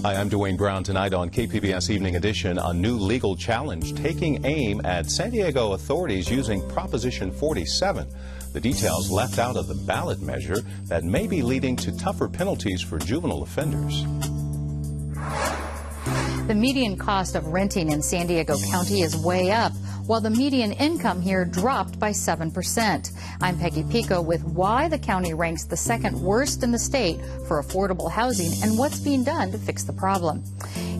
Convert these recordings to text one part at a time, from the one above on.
Hi, I'm Dwayne Brown. Tonight on KPBS Evening Edition, a new legal challenge taking aim at San Diego authorities using Proposition 47. The details left out of the ballot measure that may be leading to tougher penalties for juvenile offenders. The median cost of renting in San Diego County is way up, while the median income here dropped by 7%. I'm Peggy Pico with why the county ranks the second worst in the state for affordable housing and what's being done to fix the problem.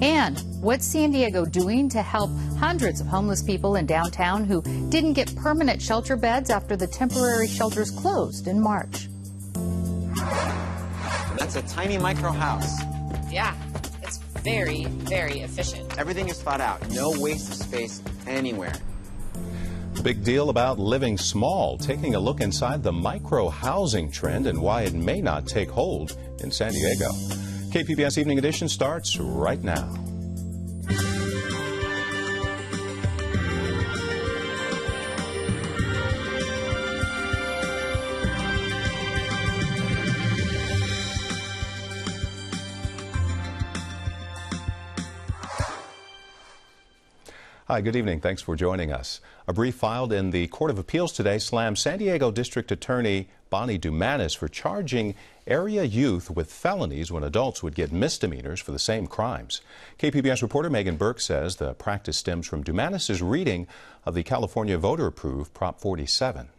And what's San Diego doing to help hundreds of homeless people in downtown who didn't get permanent shelter beds after the temporary shelters closed in March? That's a tiny micro house. Yeah, it's very, very efficient. Everything is thought out. No waste of space anywhere. Big deal about living small, taking a look inside the micro-housing trend and why it may not take hold in San Diego. KPBS Evening Edition starts right now. Hi, good evening. Thanks for joining us. A brief filed in the Court of Appeals today slams San Diego District Attorney Bonnie Dumanis for charging area youth with felonies when adults would get misdemeanors for the same crimes. KPBS reporter Megan Burke says the practice stems from Dumanis' reading of the California voter-approved Prop 47.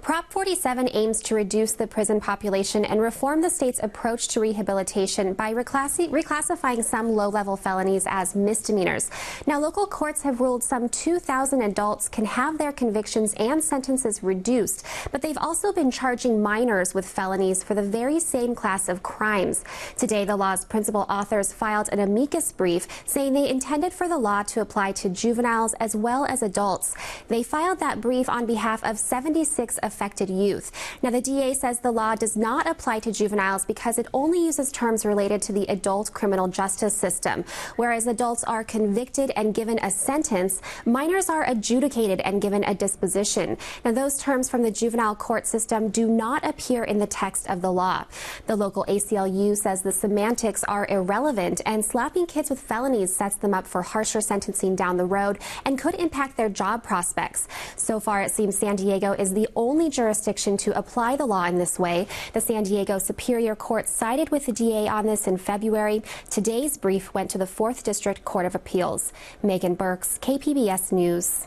Prop 47 aims to reduce the prison population and reform the state's approach to rehabilitation by reclassifying some low-level felonies as misdemeanors. Now, local courts have ruled some 2,000 adults can have their convictions and sentences reduced, but they've also been charging minors with felonies for the very same class of crimes. Today, the law's principal authors filed an amicus brief saying they intended for the law to apply to juveniles as well as adults. They filed that brief on behalf of 76 affected youth. Now, the DA says the law does not apply to juveniles because it only uses terms related to the adult criminal justice system. Whereas adults are convicted and given a sentence, minors are adjudicated and given a disposition. Now, those terms from the juvenile court system do not appear in the text of the law. The local ACLU says the semantics are irrelevant and slapping kids with felonies sets them up for harsher sentencing down the road and could impact their job prospects. So far, it seems San Diego is the only jurisdiction to apply the law in this way. The San Diego Superior Court sided with the DA on this in February. Today's brief went to the 4th District Court of Appeals. Megan Burks, KPBS News.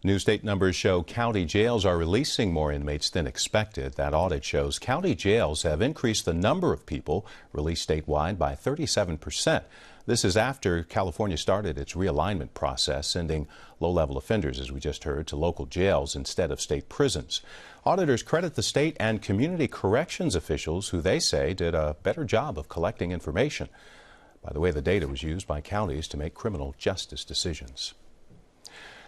New state numbers show county jails are releasing more inmates than expected. That audit shows county jails have increased the number of people released statewide by 37%. This is after California started its realignment process, sending low-level offenders, as we just heard, to local jails instead of state prisons. Auditors credit the state and community corrections officials, who they say did a better job of collecting information. By the way, the data was used by counties to make criminal justice decisions.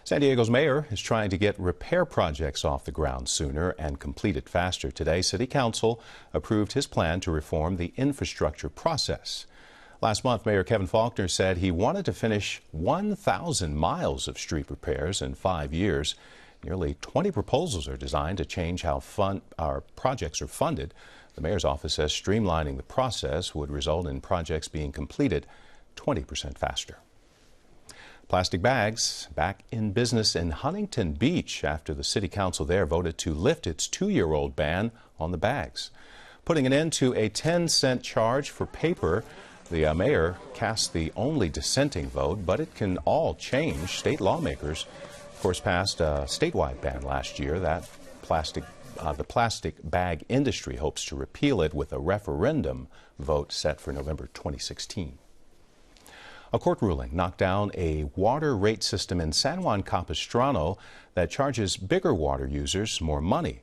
San Diego's mayor is trying to get repair projects off the ground sooner and completed faster. Today, City Council approved his plan to reform the infrastructure process. Last month, Mayor Kevin Faulconer said he wanted to finish 1,000 miles of street repairs in 5 years. Nearly 20 proposals are designed to change how our projects are funded. The mayor's office says streamlining the process would result in projects being completed 20% faster. Plastic bags back in business in Huntington Beach after the city council there voted to lift its 2-year-old ban on the bags. Putting an end to a 10-cent charge for paper, the mayor cast the only dissenting vote, but it can all change. State lawmakers, of course, passed a statewide ban last year. The plastic bag industry hopes to repeal it with a referendum vote set for November 2016. A court ruling knocked down a water rate system in San Juan Capistrano that charges bigger water users more money.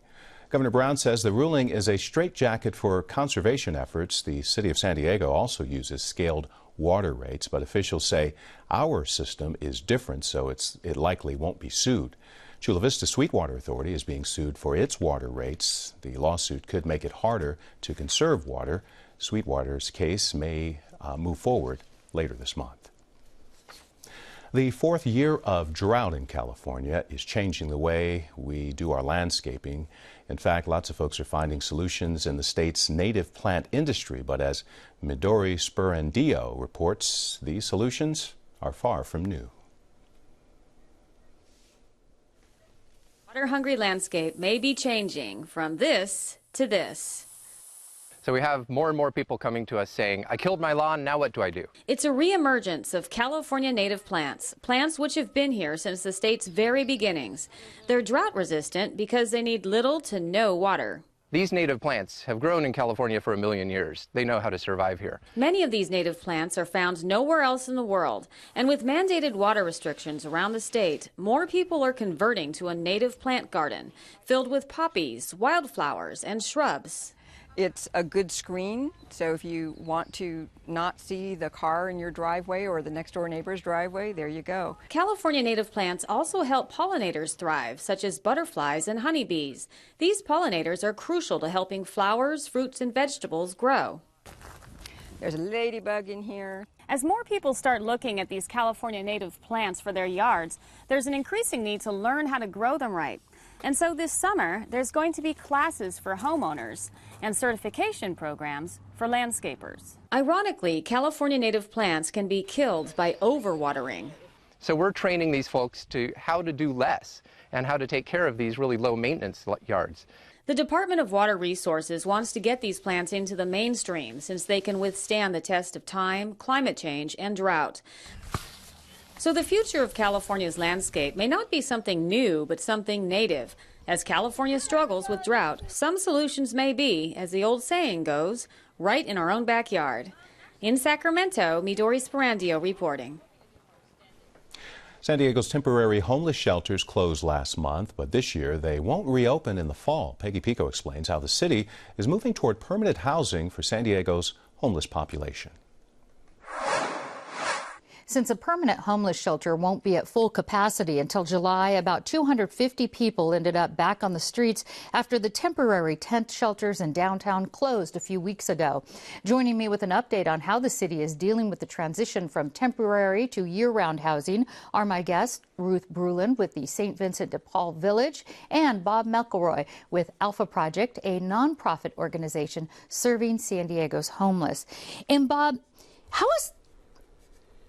Governor Brown says the ruling is a straitjacket for conservation efforts. The city of San Diego also uses scaled water rates, but officials say our system is different, so it likely won't be sued. Chula Vista Sweetwater Authority is being sued for its water rates. The lawsuit could make it harder to conserve water. Sweetwater's case may move forward later this month. The 4th year of drought in California is changing the way we do our landscaping. In fact, lots of folks are finding solutions in the state's native plant industry, but as Midori Sperandio reports, these solutions are far from new. Water-hungry landscape may be changing from this to this. So we have more and more people coming to us saying, I killed my lawn, now what do I do? It's a reemergence of California native plants, plants which have been here since the state's very beginnings. They're drought resistant because they need little to no water. These native plants have grown in California for 1 million years. They know how to survive here. Many of these native plants are found nowhere else in the world. And with mandated water restrictions around the state, more people are converting to a native plant garden filled with poppies, wildflowers, and shrubs. It's a good screen, so if you want to not see the car in your driveway or the next door neighbor's driveway, there you go. California native plants also help pollinators thrive, such as butterflies and honeybees. These pollinators are crucial to helping flowers, fruits, and vegetables grow. There's a ladybug in here. As more people start looking at these California native plants for their yards, there's an increasing need to learn how to grow them right. And so this summer, there's going to be classes for homeowners and certification programs for landscapers. Ironically, California native plants can be killed by overwatering. So we're training these folks to how to do less and how to take care of these really low maintenance yards. The Department of Water Resources wants to get these plants into the mainstream since they can withstand the test of time, climate change, and drought. So the future of California's landscape may not be something new, but something native. As California struggles with drought, some solutions may be, as the old saying goes, right in our own backyard. In Sacramento, Midori Sperandio reporting. San Diego's temporary homeless shelters closed last month, but this year they won't reopen in the fall. Peggy Pico explains how the city is moving toward permanent housing for San Diego's homeless population. Since a permanent homeless shelter won't be at full capacity until July, about 250 people ended up back on the streets after the temporary tent shelters in downtown closed a few weeks ago. Joining me with an update on how the city is dealing with the transition from temporary to year-round housing are my guests, Ruth Brulin with the St. Vincent de Paul Village and Bob McElroy with Alpha Project, a nonprofit organization serving San Diego's homeless. And Bob, how is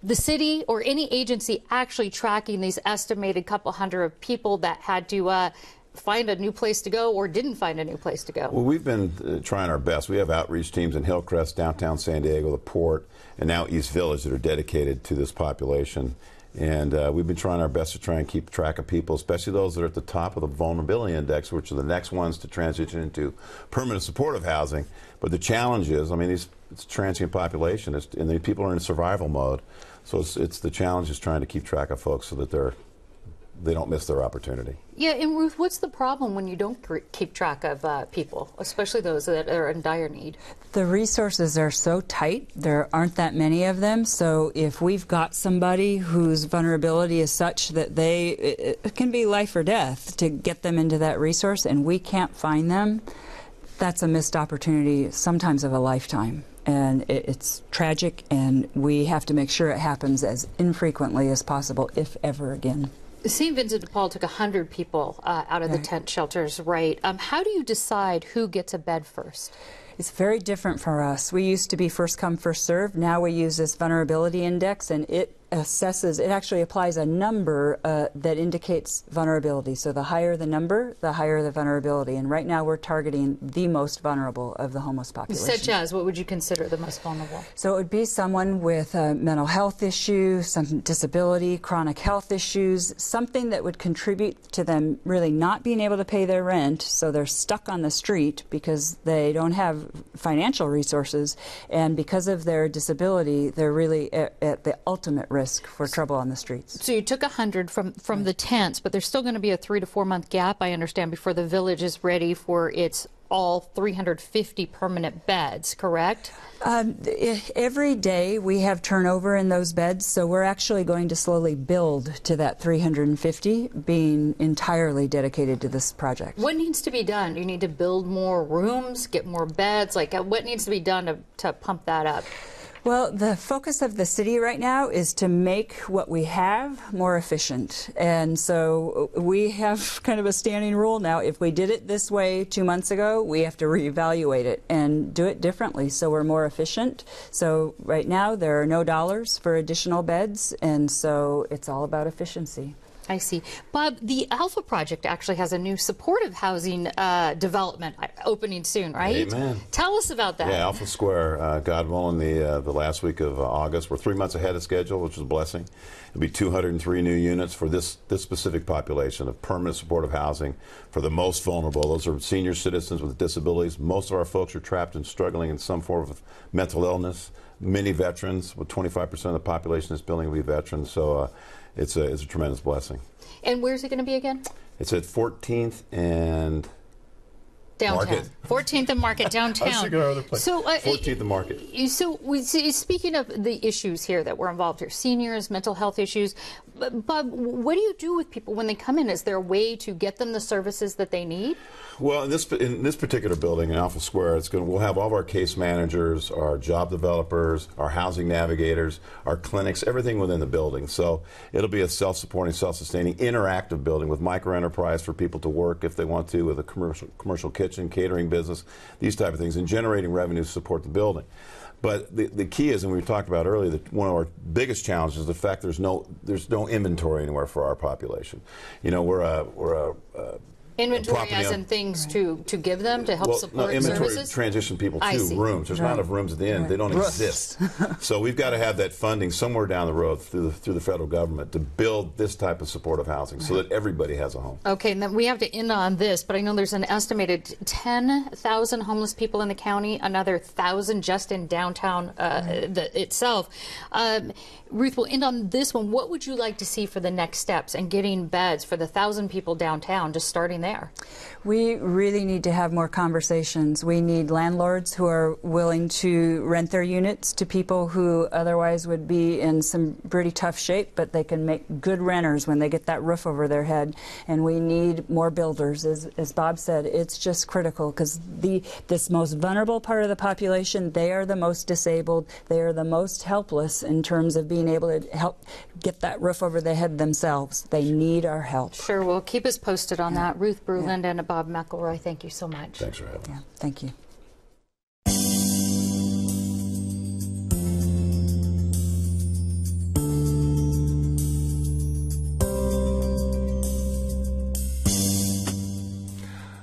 the city or any agency actually tracking these estimated couple hundred of people that had to find a new place to go or didn't find a new place to go? Well, we've been trying our best. We have outreach teams in Hillcrest, downtown San Diego, the Port, and now East Village that are dedicated to this population. And we've been trying our best to try and keep track of people, especially those that are at the top of the vulnerability index, which are the next ones to transition into permanent supportive housing. But the challenge is, I mean, it's a transient population, and the people are in survival mode. So it's the challenge is trying to keep track of folks so that they don't miss their opportunity. Yeah, and Ruth, what's the problem when you don't keep track of people, especially those that are in dire need? The resources are so tight, there aren't that many of them, so if we've got somebody whose vulnerability is such that it can be life or death to get them into that resource and we can't find them, that's a missed opportunity, sometimes of a lifetime. And it's tragic, and we have to make sure it happens as infrequently as possible, if ever again. St. Vincent de Paul took 100 people out of the tent shelters, right? How do you decide who gets a bed first? It's very different for us. We used to be first come, first served. Now we use this vulnerability index, and it actually applies a number that indicates vulnerability. So the higher the number, the higher the vulnerability. And right now we're targeting the most vulnerable of the homeless population. Such as, what would you consider the most vulnerable? So it would be someone with a mental health issue, some disability, chronic health issues, something that would contribute to them really not being able to pay their rent, so they're stuck on the street because they don't have financial resources, and because of their disability, they're really at the ultimate risk for trouble on the streets. So you took 100 from the tents, but there's still going to be a 3 to 4 month gap, I understand, before the village is ready for its all 350 permanent beds, correct? Every day we have turnover in those beds, so we're actually going to slowly build to that 350, being entirely dedicated to this project. What needs to be done? Do you need to build more rooms, get more beds? Like, what needs to be done to pump that up? Well, the focus of the city right now is to make what we have more efficient. And so we have kind of a standing rule now. If we did it this way 2 months ago, we have to reevaluate it and do it differently so we're more efficient. So right now there are no dollars for additional beds, and so it's all about efficiency. I see. Bob, the Alpha Project actually has a new supportive housing development opening soon, right? Amen. Tell us about that. Yeah, Alpha Square, God willing, the last week of August. We're 3 months ahead of schedule, which is a blessing. It'll be 203 new units for this specific population of permanent supportive housing for the most vulnerable. Those are senior citizens with disabilities. Most of our folks are trapped and struggling in some form of mental illness. Many veterans, with 25% of the population in this building will be veterans. So it's a tremendous blessing. And where's it going to be again? It's at 14th and downtown. Market. 14th and Market downtown. I was thinking of other place. So 14th and Market. So speaking of the issues here that were involved here, seniors, mental health issues, Bob, what do you do with people when they come in? Is there a way to get them the services that they need? Well, in this particular building in Alpha Square, we'll have all of our case managers, our job developers, our housing navigators, our clinics, everything within the building. So it'll be a self-supporting, self-sustaining, interactive building with micro-enterprise for people to work if they want to, with a commercial kitchen, catering business, these type of things, and generating revenue to support the building. But the key is, and we talked about earlier, that one of our biggest challenges is the fact there's no inventory anywhere for our population. You know, we're a inventory as in things to give them to help support inventory services? Transition people to rooms. There's not enough rooms at the end. They don't exist. So we've got to have that funding somewhere down the road through the federal government to build this type of supportive housing so that everybody has a home. Okay, and then we have to end on this, but I know there's an estimated 10,000 homeless people in the county, another 1,000 just in downtown itself. Ruth, we'll end on this one. What would you like to see for the next steps and getting beds for the 1,000 people downtown, just starting there? We really need to have more conversations. We need landlords who are willing to rent their units to people who otherwise would be in some pretty tough shape, but they can make good renters when they get that roof over their head. And we need more builders. As Bob said, it's just critical because this most vulnerable part of the population, they are the most disabled, they are the most helpless in terms of being able to help get that roof over their head themselves. They need our help. Sure, well, keep us posted on that. Ruth Bruland and Bob McElroy, thank you so much. Thanks for having me. Thank you.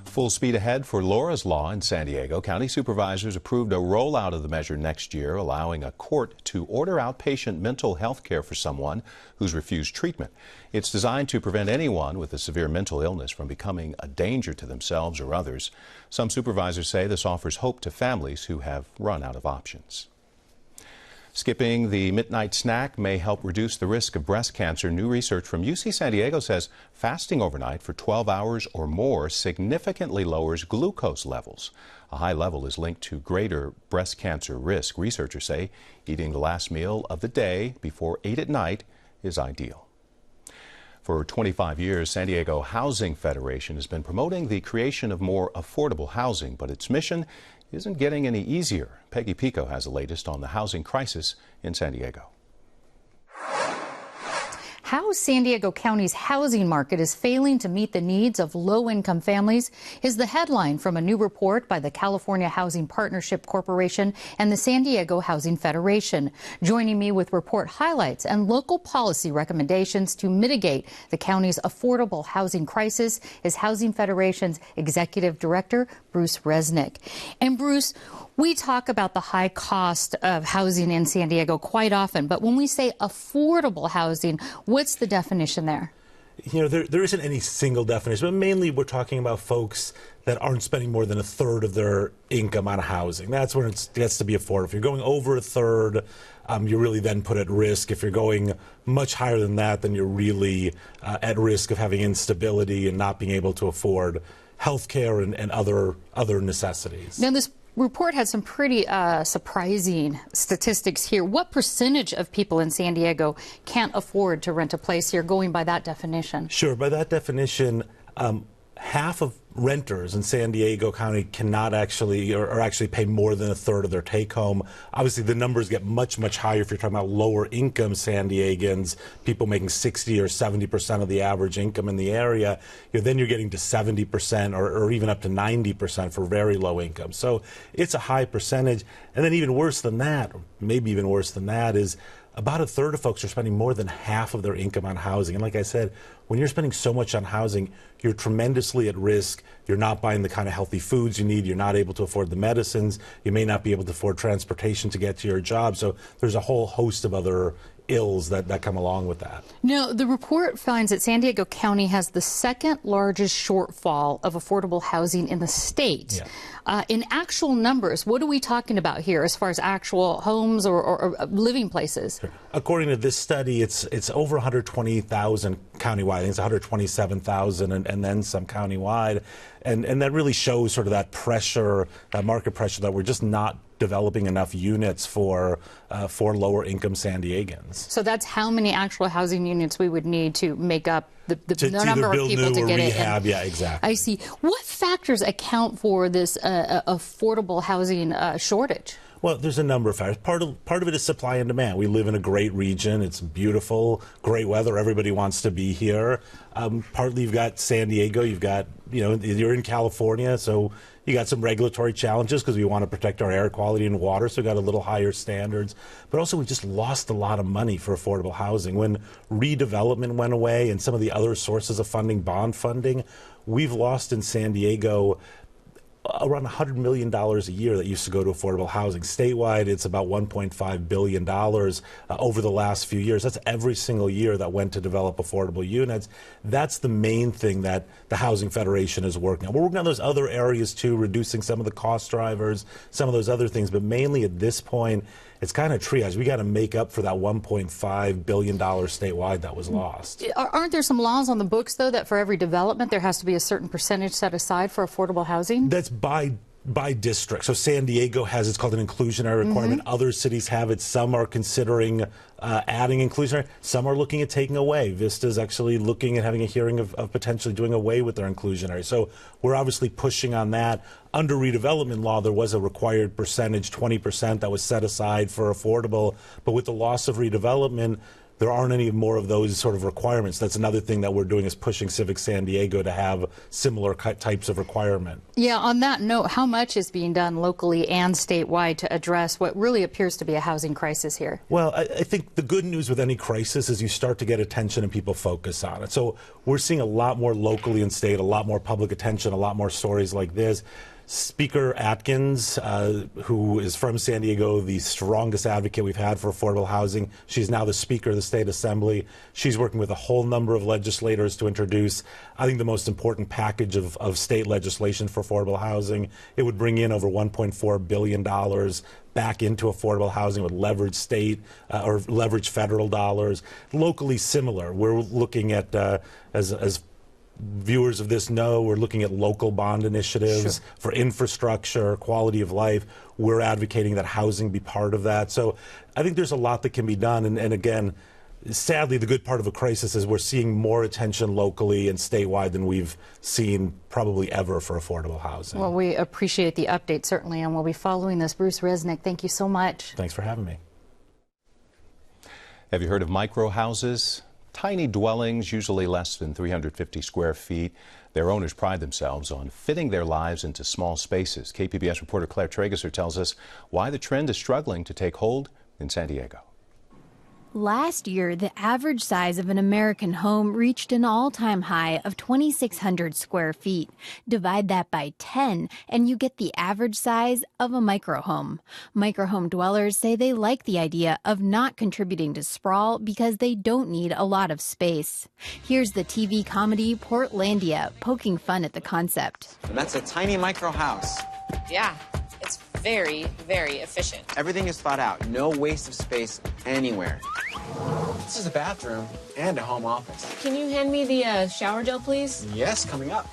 Full speed ahead for Laura's Law in San Diego. County supervisors approved a rollout of the measure next year, allowing a court to order outpatient mental health care for someone who's refused treatment. It's designed to prevent anyone with a severe mental illness from becoming a danger to themselves or others. Some supervisors say this offers hope to families who have run out of options. Skipping the midnight snack may help reduce the risk of breast cancer. New research from UC San Diego says fasting overnight for 12 hours or more significantly lowers glucose levels. A high level is linked to greater breast cancer risk. Researchers say eating the last meal of the day before 8 at night is ideal. For 25 years, San Diego Housing Federation has been promoting the creation of more affordable housing, but its mission isn't getting any easier. Peggy Pico has the latest on the housing crisis in San Diego. How San Diego County's housing market is failing to meet the needs of low-income families is the headline from a new report by the California Housing Partnership Corporation and the San Diego Housing Federation. Joining me with report highlights and local policy recommendations to mitigate the county's affordable housing crisis is Housing Federation's Executive Director, Bruce Resnick. And Bruce, we talk about the high cost of housing in San Diego quite often, but when we say affordable housing, what's the definition there? You know, there isn't any single definition, but mainly we're talking about folks that aren't spending more than a third of their income on housing. That's when it gets to be affordable. If you're going over a third, you're really then put at risk. If you're going much higher than that, then you're really at risk of having instability and not being able to afford health care and other necessities. Now, this report had some pretty surprising statistics here. What percentage of people in San Diego can't afford to rent a place here, going by that definition? Sure. By that definition, half of renters in San Diego County cannot actually or actually pay more than a third of their take home. Obviously, the numbers get much, much higher if you're talking about lower income San Diegans, people making 60 or 70% of the average income in the area. Then you're getting to 70% or even up to 90% for very low income. So it's a high percentage. And then even worse than that, or maybe even worse than that, is about a third of folks are spending more than half of their income on housing. And like I said, when you're spending so much on housing, you're tremendously at risk. You're not buying the kind of healthy foods you need. You're not able to afford the medicines. You may not be able to afford transportation to get to your job. So there's a whole host of other ills that come along with that. Now, the report finds that San Diego County has the second largest shortfall of affordable housing in the state. Yeah. In actual numbers, what are we talking about here as far as actual homes or living places? Sure. According to this study, it's over 120,000 countywide. I think it's 127,000 and then some countywide. And that really shows sort of that pressure, that market pressure, that we're just not developing enough units for lower income San Diegans. So that's how many actual housing units we would need to make up the number of people to get rehab. it. Yeah, exactly. I see. What factors account for this affordable housing shortage? Well, there's a number of factors. Part of it is supply and demand. We live in a great region. It's beautiful, great weather. Everybody wants to be here. Partly you've got San Diego. You've got, you're in California, so you got some regulatory challenges because we want to protect our air quality and water, so we got a little higher standards. But also we just lost a lot of money for affordable housing. When redevelopment went away and some of the other sources of funding, bond funding, we've lost in San Diego around $100 million a year that used to go to affordable housing. Statewide, it's about $1.5 billion over the last few years. That's every single year that went to develop affordable units. That's the main thing that the Housing Federation is working on. We're working on those other areas too, reducing some of the cost drivers, some of those other things, but mainly at this point, it's kind of triage. We got to make up for that $1.5 billion statewide that was lost. Aren't there some laws on the books, though, that for every development there has to be a certain percentage set aside for affordable housing? That's by district. So San Diego has, it's called an inclusionary requirement. Other cities have it. Some are considering adding inclusionary. Some are looking at taking away. Vista's actually looking at having a hearing of potentially doing away with their inclusionary. So we're obviously pushing on that. Under redevelopment law, there was a required percentage, 20%, that was set aside for affordable. But with the loss of redevelopment, there aren't any more of those sort of requirements. That's another thing that we're doing, is pushing Civic San Diego to have similar types of requirement. Yeah, on that note, how much is being done locally and statewide to address what really appears to be a housing crisis here? Well, I think the good news with any crisis is you start to get attention and people focus on it. So we're seeing a lot more locally and state, a lot more public attention, a lot more stories like this. Speaker Atkins, who is from San Diego, the strongest advocate we've had for affordable housing. She's now the Speaker of the State Assembly. She's working with a whole number of legislators to introduce, I think, the most important package of state legislation for affordable housing. It would bring in over $1.4 billion back into affordable housing with leverage state or leverage federal dollars. Locally similar. We're looking at, as viewers of this know, we're looking at local bond initiatives for infrastructure, quality of life. We're advocating that housing be part of that. So I think there's a lot that can be done. And again, sadly, the good part of a crisis is we're seeing more attention locally and statewide than we've seen probably ever for affordable housing. Well, we appreciate the update, certainly, and we'll be following this. Bruce Resnick, thank you so much. Thanks for having me. Have you heard of micro houses? Tiny dwellings, usually less than 350 square feet. Their owners pride themselves on fitting their lives into small spaces. KPBS reporter Claire Trageser tells us why the trend is struggling to take hold in San Diego. Last year, the average size of an American home reached an all-time high of 2,600 square feet. Divide that by 10, and you get the average size of a microhome. Microhome dwellers say they like the idea of not contributing to sprawl because they don't need a lot of space. Here's the TV comedy Portlandia, poking fun at the concept. And that's a tiny micro house. Yeah, it's very, very efficient. Everything is thought out. No waste of space anywhere. This is a bathroom and a home office. Can you hand me the shower gel, please? Yes, coming up.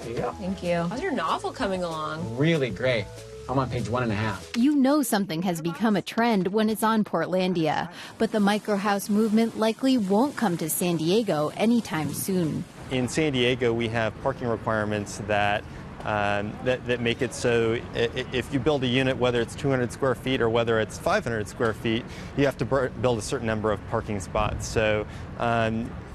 There you go. Thank you. How's your novel coming along? Really great. I'm on page 1.5. You know something has become a trend when it's on Portlandia, but the microhouse movement likely won't come to San Diego anytime soon. In San Diego, we have parking requirements that make it so if you build a unit, whether it's 200 square feet or whether it's 500 square feet, you have to build a certain number of parking spots. So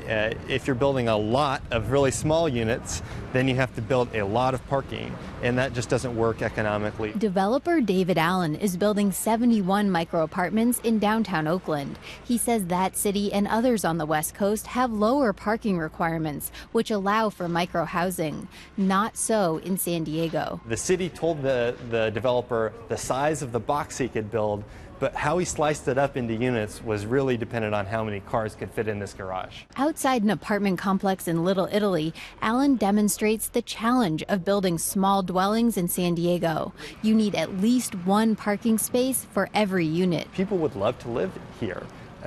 if you're building a lot of really small units, then you have to build a lot of parking, and that just doesn't work economically. Developer David Allen is building 71 micro apartments in downtown Oakland. He says that city and others on the West Coast have lower parking requirements, which allow for micro housing. Not so in San Diego. The city told the developer the size of the box he could build, but how he sliced it up into units was really dependent on how many cars could fit in this garage. Outside an apartment complex in Little Italy, Allen demonstrates the challenge of building small dwellings in San Diego. You need at least one parking space for every unit. People would love to live here.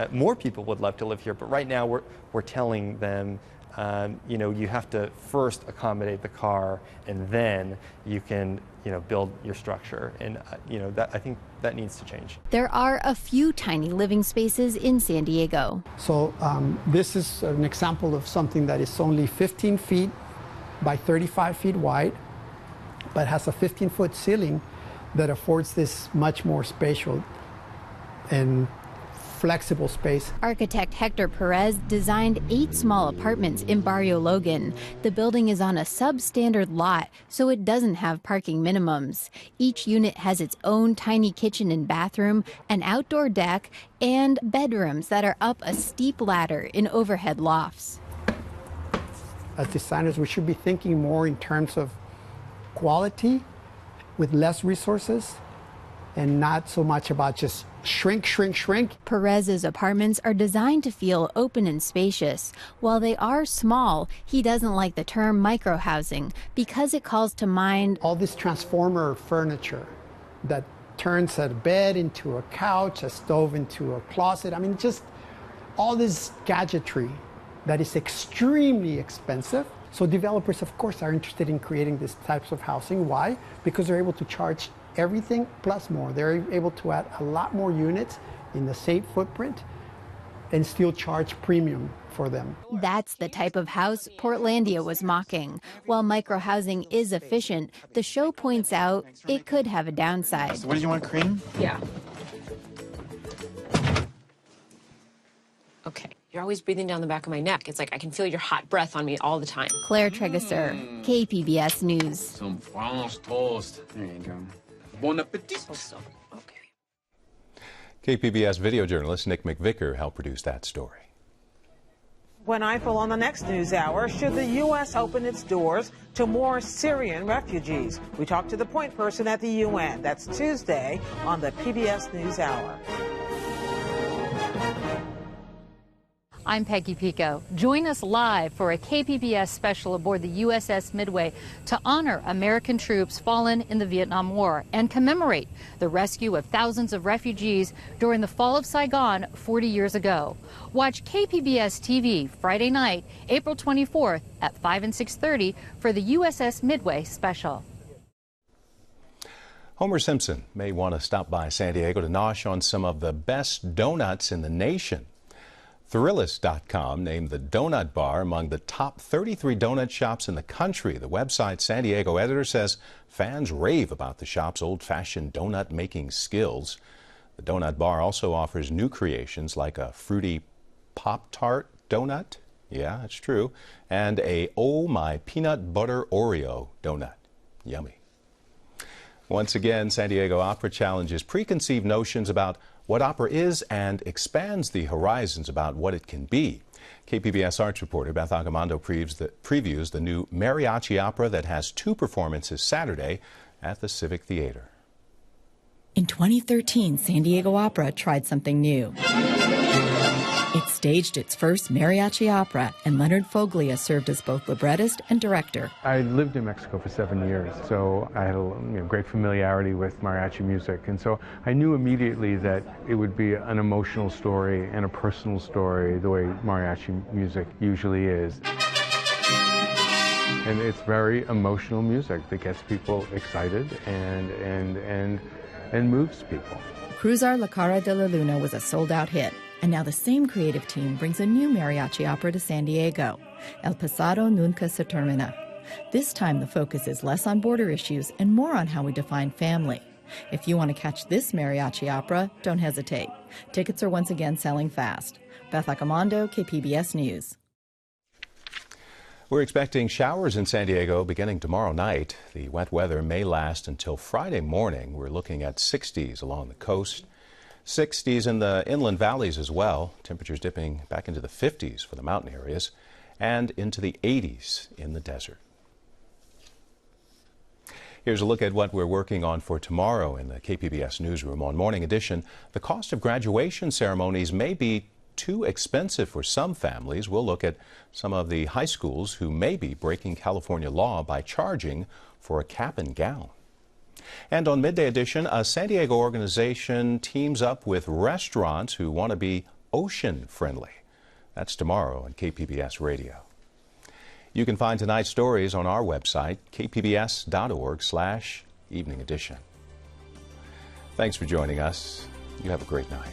More people would love to live here, but right now we're telling them, you have to first accommodate the car, and then you can, build your structure. And, I think that needs to change. There are a few tiny living spaces in San Diego. So this is an example of something that is only 15 feet by 35 feet wide, but has a 15-foot ceiling that affords this much more spatial and flexible space. Architect Hector Perez designed 8 small apartments in Barrio Logan. The building is on a substandard lot, so it doesn't have parking minimums. Each unit has its own tiny kitchen and bathroom, an outdoor deck, and bedrooms that are up a steep ladder in overhead lofts. As designers, we should be thinking more in terms of quality with less resources, and not so much about just shrink, shrink, shrink. Perez's apartments are designed to feel open and spacious. While they are small, he doesn't like the term micro-housing because it calls to mind all this transformer furniture that turns a bed into a couch, a stove into a closet. I mean, just all this gadgetry that is extremely expensive. So developers, of course, are interested in creating these types of housing. Why? Because they're able to charge everything plus more. They're able to add a lot more units in the same footprint and still charge premium for them. That's the type of house Portlandia was mocking. While micro-housing is efficient, the show points out it could have a downside. So what did you want, cream? Yeah. Okay. You're always breathing down the back of my neck. It's like I can feel your hot breath on me all the time. Claire Tregesser, KPBS News. Some French toast. There you go. Bon appetit. Okay. KPBS video journalist Nick McVicker helped produce that story. When Eiffel on the next news hour, should the U.S. open its doors to more Syrian refugees? We talked to the point person at the UN. That's Tuesday on the PBS News Hour. I'm Peggy Pico. Join us live for a KPBS special aboard the USS Midway to honor American troops fallen in the Vietnam War and commemorate the rescue of thousands of refugees during the fall of Saigon 40 years ago. Watch KPBS TV Friday night, April 24th at 5 and 6:30 for the USS Midway special. Homer Simpson may want to stop by San Diego to nosh on some of the best donuts in the nation. Thrillist.com named the Donut Bar among the top 33 donut shops in the country. The website's San Diego editor says fans rave about the shop's old-fashioned donut-making skills. The Donut Bar also offers new creations like a fruity Pop-Tart donut, yeah, that's true, and a Oh My Peanut Butter Oreo donut. Yummy. Once again, San Diego Opera challenges preconceived notions about what opera is and expands the horizons about what it can be. KPBS arts reporter Beth Agamando previews the new mariachi opera that has 2 performances Saturday at the Civic Theater. In 2013, San Diego Opera tried something new. It staged its first mariachi opera, and Leonard Foglia served as both librettist and director. I lived in Mexico for 7 years, so I had a great familiarity with mariachi music, and so I knew immediately that it would be an emotional story and a personal story, the way mariachi music usually is. And it's very emotional music that gets people excited and moves people. Cruzar La Cara de la Luna was a sold-out hit. And now the same creative team brings a new mariachi opera to San Diego, El Pasado Nunca Se Termina. This time the focus is less on border issues and more on how we define family. If you want to catch this mariachi opera, don't hesitate. Tickets are once again selling fast. Beth Accomando, KPBS News. We're expecting showers in San Diego beginning tomorrow night. The wet weather may last until Friday morning. We're looking at 60s along the coast, 60s in the inland valleys as well. Temperatures dipping back into the 50s for the mountain areas and into the 80s in the desert. Here's a look at what we're working on for tomorrow in the KPBS newsroom. On Morning Edition, the cost of graduation ceremonies may be too expensive for some families. We'll look at some of the high schools who may be breaking California law by charging for a cap and gown. And on Midday Edition, a San Diego organization teams up with restaurants who want to be ocean friendly. That's tomorrow on KPBS Radio. You can find tonight's stories on our website, kpbs.org/evening edition. Thanks for joining us. You have a great night.